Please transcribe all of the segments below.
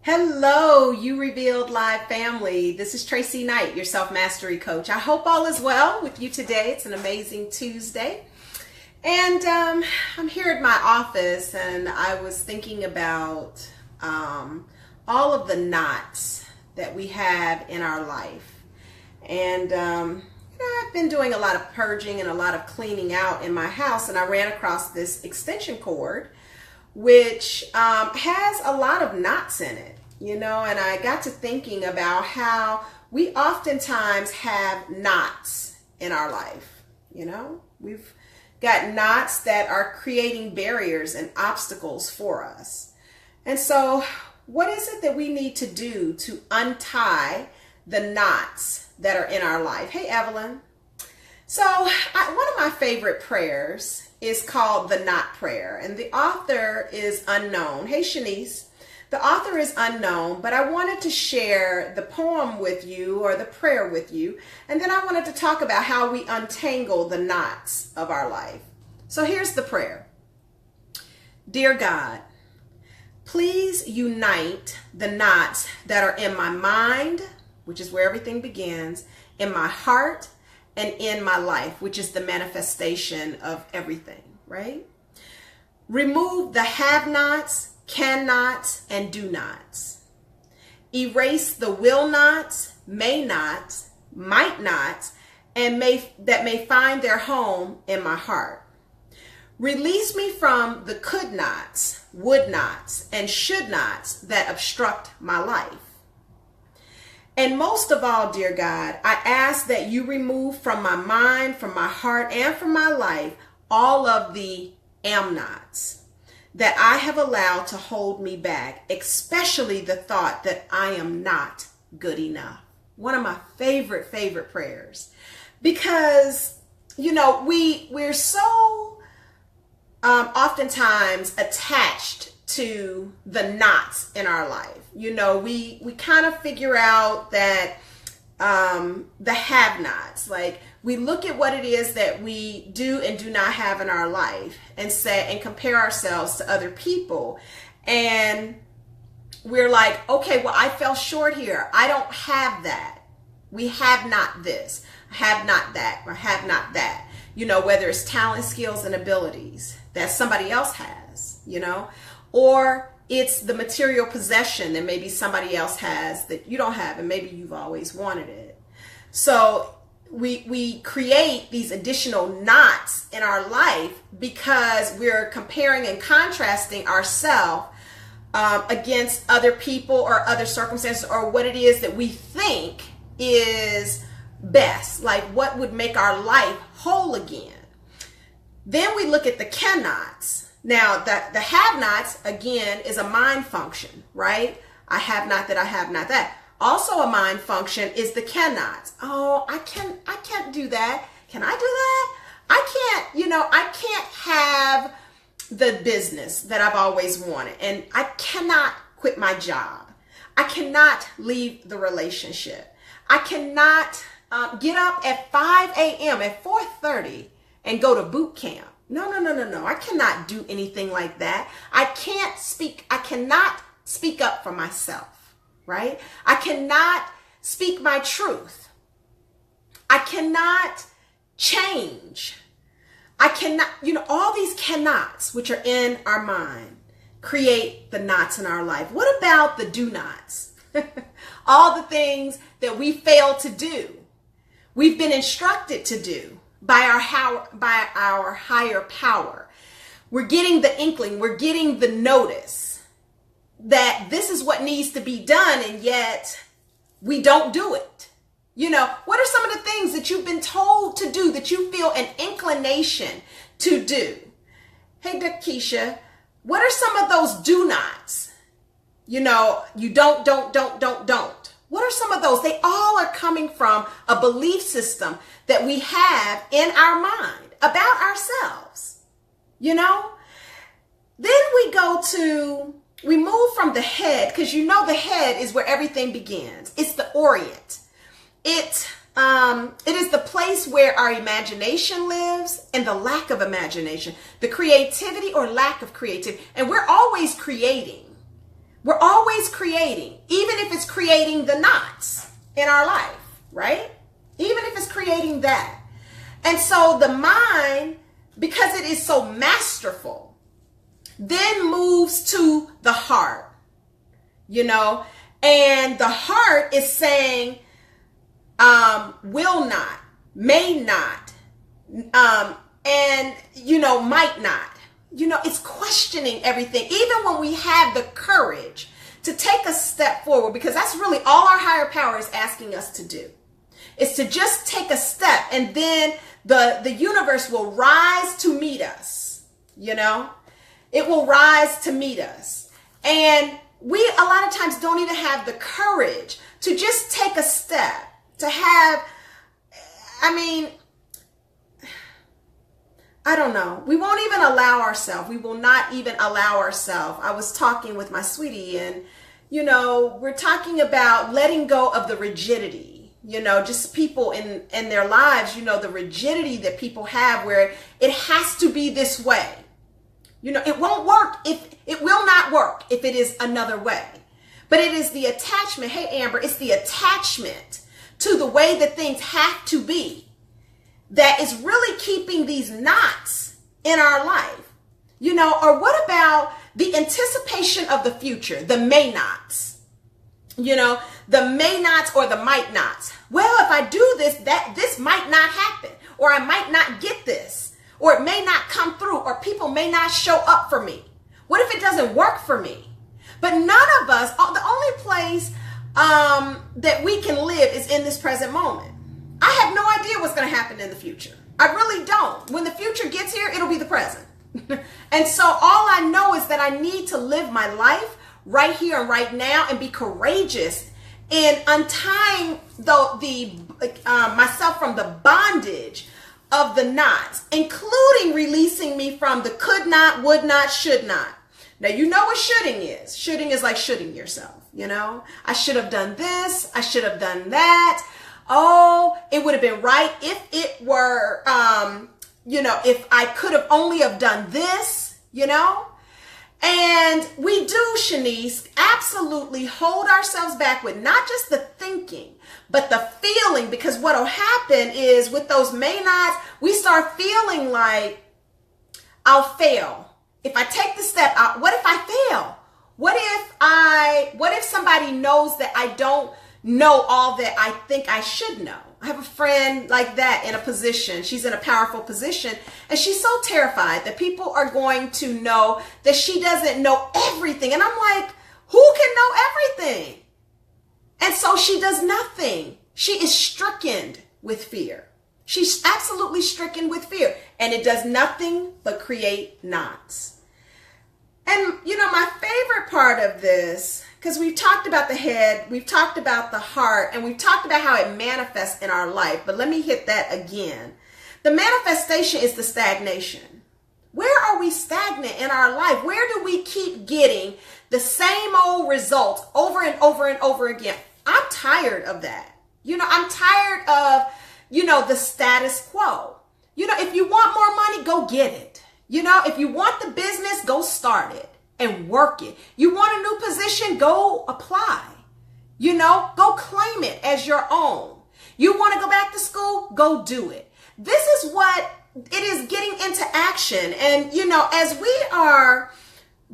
Hello, You Revealed Live family. This is Tracey Knight, your self-mastery coach. I hope all is well with you today. It's an amazing Tuesday. And I'm here at my office and I was thinking about all of the knots that we have in our life. And I've been doing a lot of purging and a lot of cleaning out in my house, and I ran across this extension cord which has a lot of knots in it, and I got to thinking about how we oftentimes have knots in our life. We've got knots that are creating barriers and obstacles for us. And so what is it that we need to do to untie the knots that are in our life? Hey, Evelyn. So one of my favorite prayers is called the Knot Prayer, and the author is unknown. Hey, Shanice. The author is unknown, but I wanted to share the poem with you, or the prayer with you, and then I wanted to talk about how we untangle the knots of our life. So here's the prayer. Dear God, please unite the knots that are in my mind, which is where everything begins, in my heart, and in my life, which is the manifestation of everything, right? Remove the have-nots, can-nots, and do-nots. Erase the will-nots, may-nots, might-nots, and that may find their home in my heart. Release me from the could-nots, would-nots, and should-nots that obstruct my life. And most of all, dear God, I ask that you remove from my mind, from my heart, and from my life all of the am-nots that I have allowed to hold me back, especially the thought that I am not good enough. One of my favorite prayers. Because, we're so oftentimes attached to the knots in our life. We kind of figure out that the have-nots, like we look at what it is that we do and do not have in our life and compare ourselves to other people. And we're like, okay, well, I fell short here. I don't have that. We have not this, have not that, or have not that. Whether it's talent, skills, and abilities that somebody else has, or it's the material possession that maybe somebody else has that you don't have, and maybe you've always wanted it. So we create these additional knots in our life because we're comparing and contrasting ourselves against other people or other circumstances, or what it is that we think is best, like what would make our life whole again. Then we look at the can-nots. Now, the have-nots, again, is a mind function, right? I have not that, I have not that. Also a mind function is the can-nots. Oh, I can't do that. Can I do that? I can't have the business that I've always wanted. And I cannot quit my job. I cannot leave the relationship. I cannot get up at 5 a.m., at 4:30 and go to boot camp. No. I cannot do anything like that. I cannot speak up for myself, right? I cannot speak my truth. I cannot change. I cannot, all these cannots, which are in our mind, create the knots in our life. What about the do-nots? All the things that we fail to do, we've been instructed to do by our higher power. We're getting the inkling, we're getting the notice that this is what needs to be done, and yet we don't do it. What are some of the things that you've been told to do that you feel an inclination to do? Hey, Dakisha, what are some of those do-nots? You don't. What are some of those? They all are coming from a belief system that we have in our mind about ourselves, Then we move from the head, because the head is where everything begins. It's the orient. It is the place where our imagination lives and the lack of imagination, the creativity or lack of creativity. And we're always creating. We're always creating, even if it's creating the knots in our life, right? Even if it's creating that. And so the mind, because it is so masterful, then moves to the heart, you know, and the heart is saying, will not, may not, and, you know, might not. You know, it's questioning everything, even when we have the courage to take a step forward, because that's really all our higher power is asking us to do, is to just take a step, and then the universe will rise to meet us, you know, it will rise to meet us. And we a lot of times don't even have the courage to just take a step, to have, I mean, I don't know. We won't even allow ourselves. We will not even allow ourselves. I was talking with my sweetie, and, you know, we're talking about letting go of the rigidity, you know, just people in their lives, you know, the rigidity that people have where it has to be this way. You know, it won't work if it will not work if it is another way. But it is the attachment. Hey, Amber, it's the attachment to the way that things have to be that is really keeping these knots in our life, you know. Or what about the anticipation of the future, the may nots, you know, the may nots or the might nots. Well, if I do this, this might not happen, or I might not get this, or it may not come through, or people may not show up for me. What if it doesn't work for me? But none of us, the only place that we can live is in this present moment. I have no idea what's going to happen in the future. I really don't. When the future gets here, it'll be the present. And so all I know is that I need to live my life right here and right now and be courageous in untying myself from the bondage of the knots, including releasing me from the could not, would not, should not. Now, you know what shoulding is. Shoulding is like shooting yourself, you know. I should have done this. I should have done that. Oh, it would have been right if it were, you know, if I could have only have done this, you know. And we do, Shanice, absolutely hold ourselves back with not just the thinking, but the feeling. Because what will happen is with those may nots, we start feeling like I'll fail. If I take the step out, what if I fail? What if somebody knows that I don't know all that I think I should know? I have a friend like that in a position. She's in a powerful position, and she's so terrified that people are going to know that she doesn't know everything. And I'm like, who can know everything? And so she does nothing. She is stricken with fear. She's absolutely stricken with fear, and it does nothing but create knots. And, you know, my favorite part of this, because we've talked about the head, we've talked about the heart, and we've talked about how it manifests in our life. But let me hit that again. The manifestation is the stagnation. Where are we stagnant in our life? Where do we keep getting the same old results over and over and over again? I'm tired of that. You know, I'm tired of, you know, the status quo. You know, if you want more money, go get it. You know, if you want the business, go start it and work it. You want a new position, go apply. You know, go claim it as your own. You want to go back to school, go do it. This is what it is, getting into action. And, you know, as we are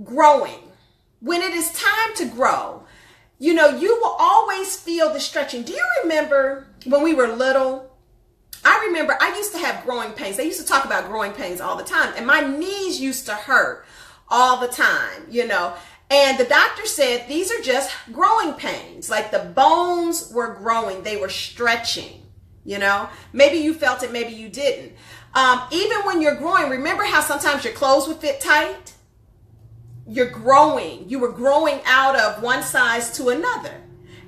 growing, when it is time to grow, you know, you will always feel the stretching. Do you remember when we were little? I remember I used to have growing pains. They used to talk about growing pains all the time. And my knees used to hurt all the time, you know. And the doctor said, these are just growing pains. Like the bones were growing. They were stretching, you know. Maybe you felt it, maybe you didn't. Even when you're growing, remember how sometimes your clothes would fit tight? You're growing. You were growing out of one size to another.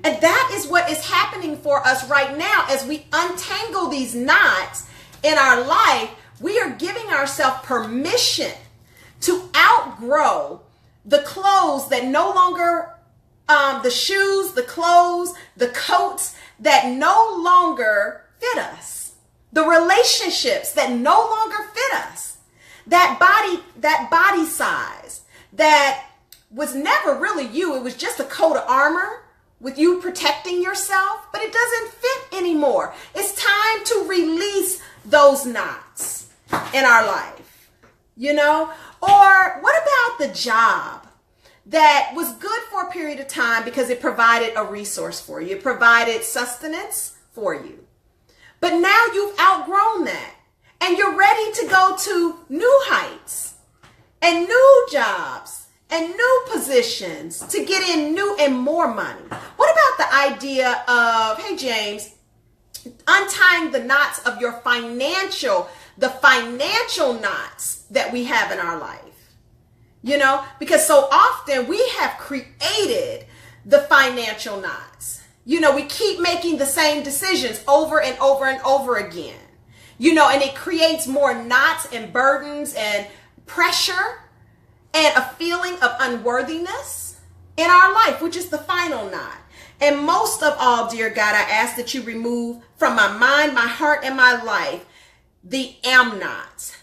And that is what is happening for us right now. As we untangle these knots in our life, we are giving ourselves permission to outgrow the clothes that no longer, the shoes, the clothes, the coats that no longer fit us, the relationships that no longer fit us, that body size, that was never really you. It was just a coat of armor with you protecting yourself, but it doesn't fit anymore. It's time to release those knots in our life, you know? Or what about the job that was good for a period of time because it provided a resource for you, it provided sustenance for you, but now you've outgrown that and you're ready to go to new heights and new jobs and new positions to get in new and more money? What about the idea of, hey James, untying the knots of your financial knots that we have in our life? You know, because so often we have created the financial knots. You know, we keep making the same decisions over and over and over again, you know, and it creates more knots and burdens and pressure and a feeling of unworthiness in our life, which is the final knot. And most of all, dear God, I ask that you remove from my mind, my heart, and my life the am nots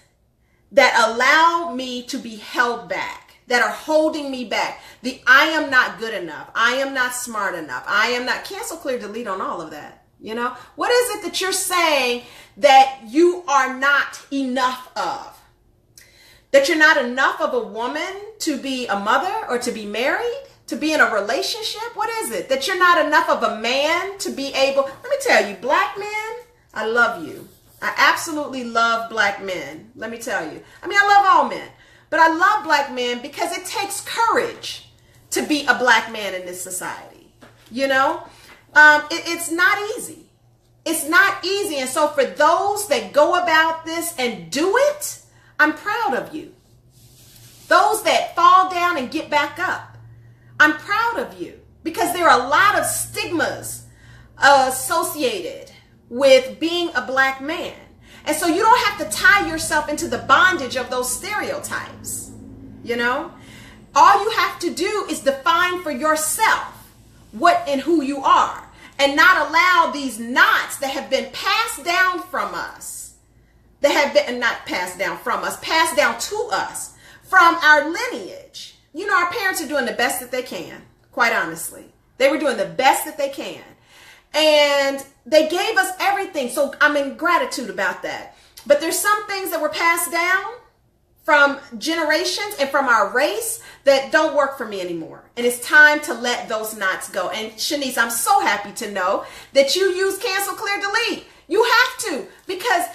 that allow me to be held back, that are holding me back. The I am not good enough. I am not smart enough. I am not, cancel, clear, delete on all of that. You know, what is it that you're saying that you are not enough of? That you're not enough of a woman to be a mother or to be married, to be in a relationship? What is it? That you're not enough of a man to be able, let me tell you, black men, I love you. I absolutely love black men. Let me tell you. I mean, I love all men, but I love black men because it takes courage to be a black man in this society. You know, it's not easy. It's not easy. And so for those that go about this and do it, I'm proud of you. Those that fall down and get back up, I'm proud of you, because there are a lot of stigmas associated with being a black man. And so you don't have to tie yourself into the bondage of those stereotypes. You know, all you have to do is define for yourself what and who you are, and not allow these knots that have been passed down from us, that have been not passed down from us, passed down to us from our lineage. You know, our parents are doing the best that they can, quite honestly. They were doing the best that they can. And they gave us everything. So I'm in gratitude about that. But there's some things that were passed down from generations and from our race that don't work for me anymore. And it's time to let those knots go. And Shanice, I'm so happy to know that you use cancel, clear, delete. You have to, because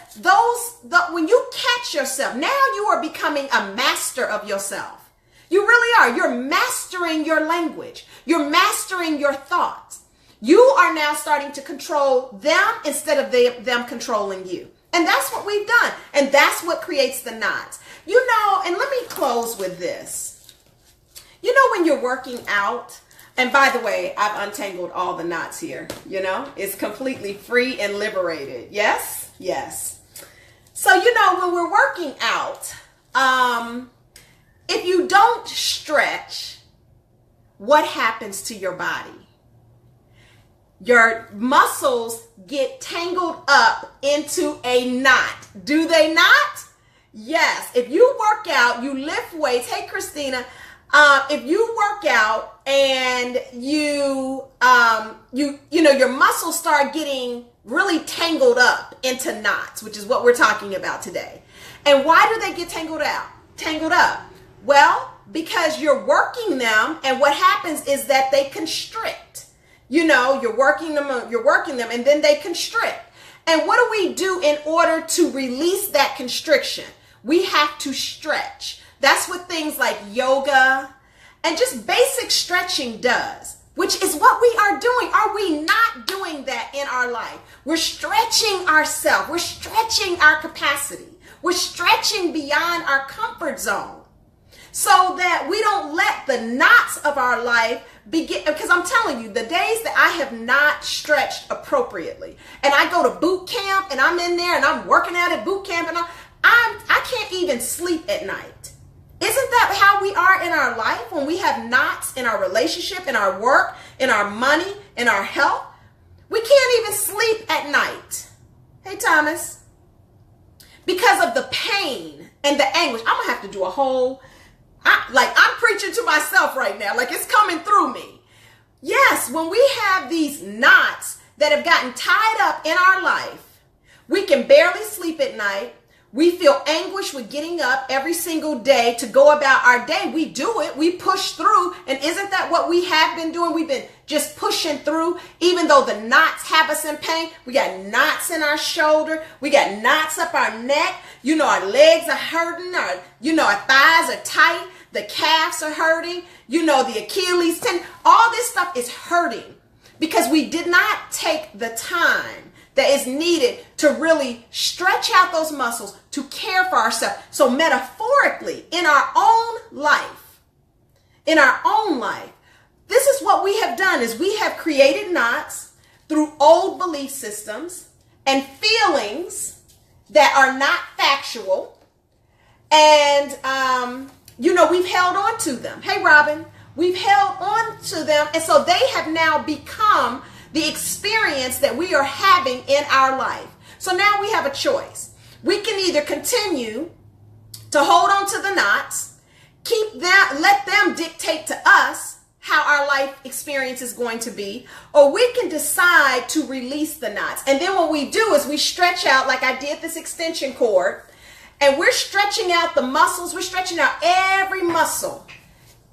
when you catch yourself, now you are becoming a master of yourself. You really are. You're mastering your language. You're mastering your thoughts. You are now starting to control them instead of them controlling you. And that's what we've done. And that's what creates the knots. You know, and let me close with this. You know, when you're working out, and by the way, I've untangled all the knots here, you know, it's completely free and liberated. Yes? Yes. So, you know, when we're working out, if you don't stretch, what happens to your body? Your muscles get tangled up into a knot. Do they not? Yes. If you work out, you lift weights. Hey, Christina. If you work out and you know, your muscles start getting really tangled up into knots, which is what we're talking about today. And why do they get tangled up? Well, because you're working them, and what happens is that they constrict. You know, you're working them, and then they constrict. And what do we do in order to release that constriction? We have to stretch. That's what things like yoga and just basic stretching does, which is what we are doing. Are we not doing that in our life? We're stretching ourselves. We're stretching our capacity. We're stretching beyond our comfort zone so that we don't let the knots of our life begin. Because I'm telling you, the days that I have not stretched appropriately, and I go to boot camp and I'm in there and I'm working out at boot camp, and I can't even sleep at night. Isn't that how we are in our life when we have knots in our relationship, in our work, in our money, in our health? We can't even sleep at night. Hey, Thomas. Because of the pain and the anguish. I'm going to have to do a whole I'm preaching to myself right now. Like, it's coming through me. Yes, when we have these knots that have gotten tied up in our life, we can barely sleep at night. We feel anguish with getting up every single day to go about our day. We do it. We push through. And isn't that what we have been doing? We've been just pushing through, even though the knots have us in pain. We got knots in our shoulder. We got knots up our neck. You know, our legs are hurting. Our thighs are tight. The calves are hurting. You know, the Achilles tendon. All this stuff is hurting because we did not take the time that is needed to really stretch out those muscles to care for ourselves. So metaphorically, in our own life, this is what we have done is we have created knots through old belief systems and feelings that are not factual. And, we've held on to them. Hey, Robin, we've held on to them. And so they have now become the experience that we are having in our life. So now we have a choice. We can either continue to hold on to the knots, let them dictate to us how our life experience is going to be, or we can decide to release the knots. And then what we do is we stretch out, like I did this extension cord, and we're stretching out the muscles. We're stretching out every muscle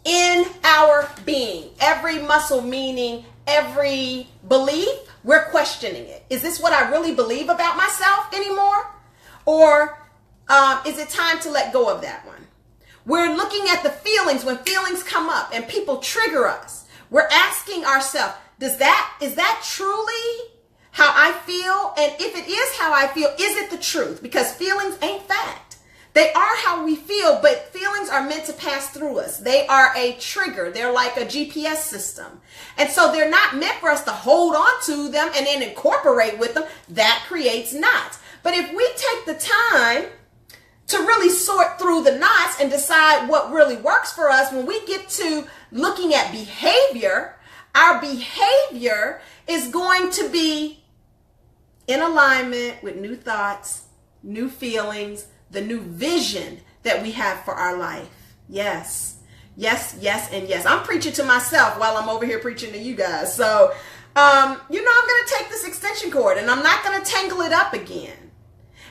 in our being. Every muscle meaning every belief, we're questioning it. Is this what I really believe about myself anymore? Or is it time to let go of that one? We're looking at the feelings when feelings come up and people trigger us. We're asking ourselves, is that truly how I feel? And if it is how I feel, is it the truth? Because feelings ain't fact. They are how we feel, but feelings are meant to pass through us. They are a trigger. They're like a GPS system. And so they're not meant for us to hold on to them and then incorporate with them. That creates knots. But if we take the time to really sort through the knots and decide what really works for us, when we get to looking at behavior, our behavior is going to be in alignment with new thoughts, new feelings, the new vision that we have for our life. Yes, yes, yes, and yes. I'm preaching to myself while I'm over here preaching to you guys. So, I'm going to take this extension cord and I'm not going to tangle it up again.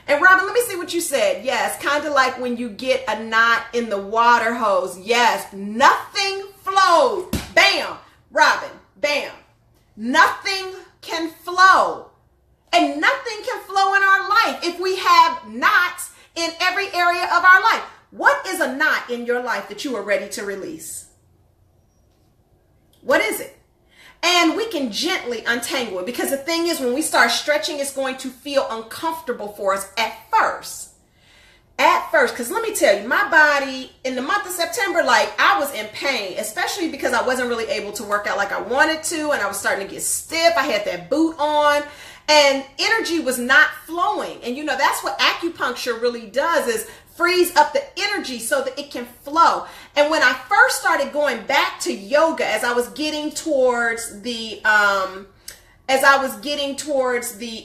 And Robin, let me see what you said. Yes, kind of like when you get a knot in the water hose. Yes, nothing flows. Bam, Robin, bam. Nothing can flow. And nothing can flow in our life if we have knots in every area of our life. What is a knot in your life that you are ready to release? What is it? And we can gently untangle it, because the thing is, when we start stretching, it's going to feel uncomfortable for us at first. Because let me tell you, my body in the month of September, like, I was in pain, especially because I wasn't really able to work out like I wanted to, and I was starting to get stiff. I had that boot on, and energy was not flowing. And that's what acupuncture really does, is frees up the energy so that it can flow. And when I first started going back to yoga, as I was getting towards the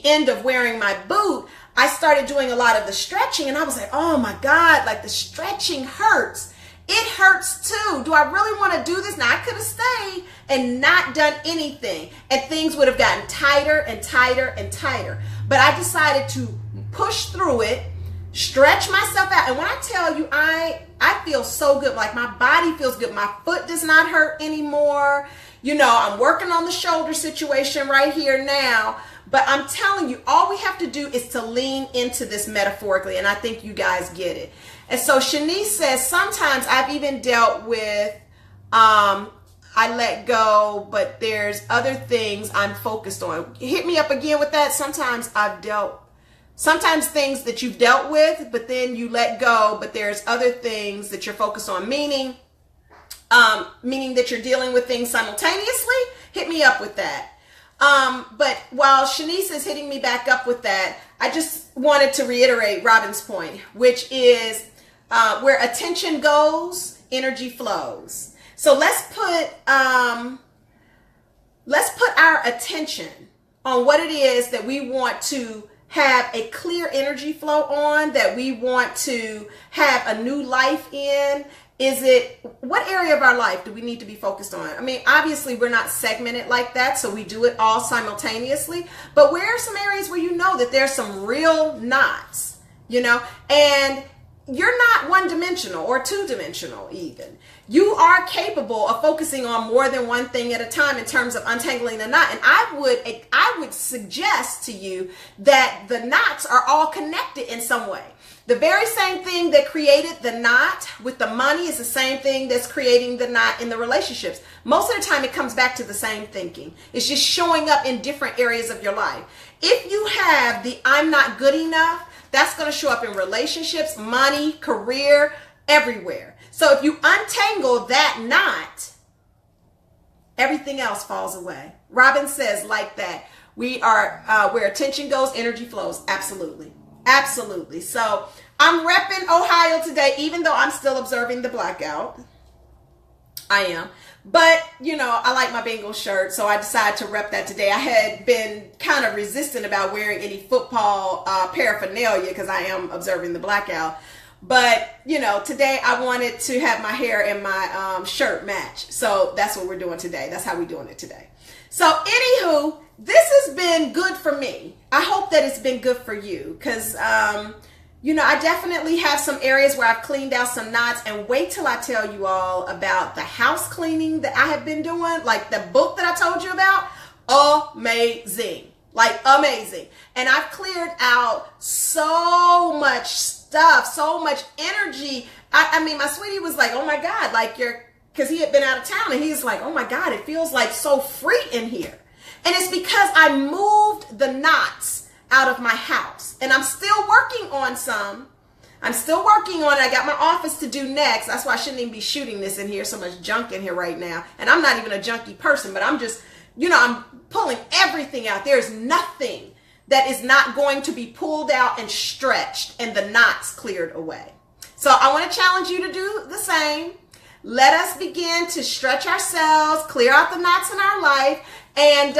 end of wearing my boot, I started doing a lot of the stretching, and I was like, oh my God, like, the stretching hurts. It hurts too. Do I really want to do this? Now, I could have stayed and not done anything, and things would have gotten tighter and tighter and tighter. But I decided to push through it, stretch myself out. And when I tell you, I feel so good. Like, my body feels good. My foot does not hurt anymore. I'm working on the shoulder situation right here now. But I'm telling you, all we have to do is to lean into this metaphorically. And I think you guys get it. And so Shanice says, sometimes I've even dealt with, I let go, but there's other things I'm focused on. Hit me up again with that. Sometimes things that you've dealt with, but then you let go, but there's other things that you're focused on, meaning that you're dealing with things simultaneously. Hit me up with that. But while Shanice is hitting me back up with that, I just wanted to reiterate Robin's point, which is where attention goes, energy flows. So let's put our attention on what it is that we want to have a clear energy flow on, that we want to have a new life in what area of our life do we need to be focused on? I mean, obviously we're not segmented like that, so we do it all simultaneously, but where are some areas where you know that there's some real knots, and you're not one-dimensional or two-dimensional even. You are capable of focusing on more than one thing at a time in terms of untangling the knot. And I would suggest to you that the knots are all connected in some way. The very same thing that created the knot with the money is the same thing that's creating the knot in the relationships. Most of the time it comes back to the same thinking. It's just showing up in different areas of your life. If you have the I'm not good enough, that's going to show up in relationships, money, career, everywhere. So if you untangle that knot, everything else falls away. Robin says like that. We are where attention goes, energy flows. Absolutely. Absolutely. So I'm repping Ohio today, even though I'm still observing the blackout. I am. But, I like my Bengals shirt, so I decided to rep that today. I had been kind of resistant about wearing any football paraphernalia because I am observing the blackout. But, today I wanted to have my hair and my shirt match. So that's what we're doing today. That's how we're doing it today. So anywho, this has been good for me. I hope that it's been good for you because, I definitely have some areas where I've cleaned out some knots, and wait till I tell you all about the house cleaning that I have been doing, like the book that I told you about. Amazing. Like amazing. And I've cleared out so much stuff, so much energy. I mean, my sweetie was like, oh my God, because he had been out of town, and he's like, oh my God, it feels like so free in here. And it's because I moved the knots out of my house, and I'm still working on some. I'm still working on it. I got my office to do next. That's why I shouldn't even be shooting this in here. So much junk in here right now. And I'm not even a junky person, but I'm just, I'm pulling everything out. There's nothing that is not going to be pulled out and stretched and the knots cleared away. So I want to challenge you to do the same. Let us begin to stretch ourselves, clear out the knots in our life, and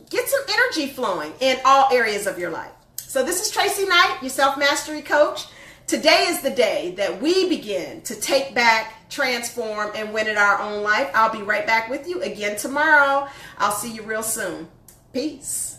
get some energy flowing in all areas of your life. So this is Tracey Knight, your self-mastery coach. Today is the day that we begin to take back, transform, and win in our own life. I'll be right back with you again tomorrow. I'll see you real soon. Peace.